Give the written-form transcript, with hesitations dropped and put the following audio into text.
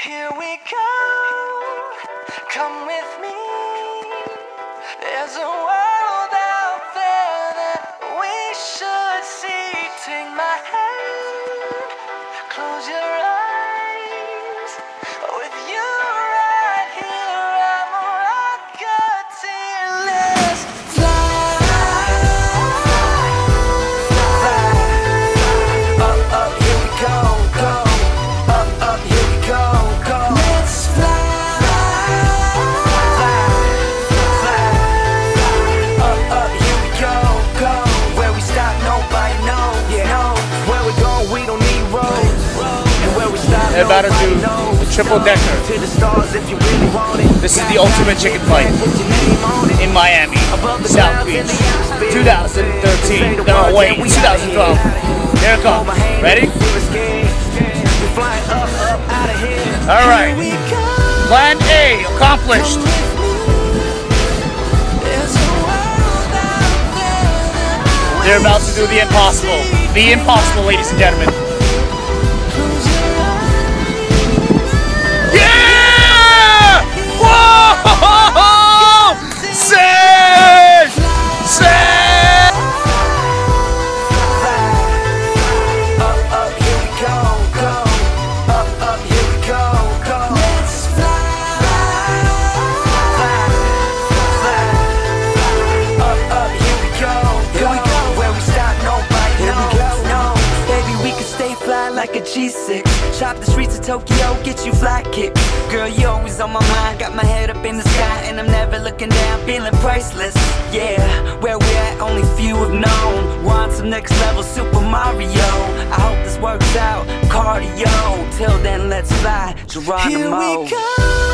Here we go, come with me. There's a world out there that we should see. Take my hand, close your eyes. With you right here, I'm a rocketeer. Let's fly, fly. Up, here we go, go. Up, here we go, go. Let's fly, fly, fly. Up, here we go, go. Where we stop, nobody knows. No, where we go, we don't need roads. And where we stop, They're about to do knows. triple decker. To the stars if you really want it. This is the ultimate chicken fight in Miami, South Beach, 2013. No, wait, 2012. Here it comes. Ready? All right. Plan A accomplished. They're about to do the impossible. The impossible, ladies and gentlemen. Yeah! Whoa! Sick! Sick! Up, here we go, go. Up, here we go, go. Let's fly, fly, fly. Up, here we go, go. Where we stop, nobody knows. No, baby, we can stay fly like a G6. Chop the streets of Tokyo, get you fly kicks. Girl, you always on my mind. Got my head up in the sky and I'm never looking down, feeling priceless. Yeah, where we at, only few have known. Want some next level Super Mario. I hope this works out, cardio. Till then, let's fly, Geronimo. Here we go.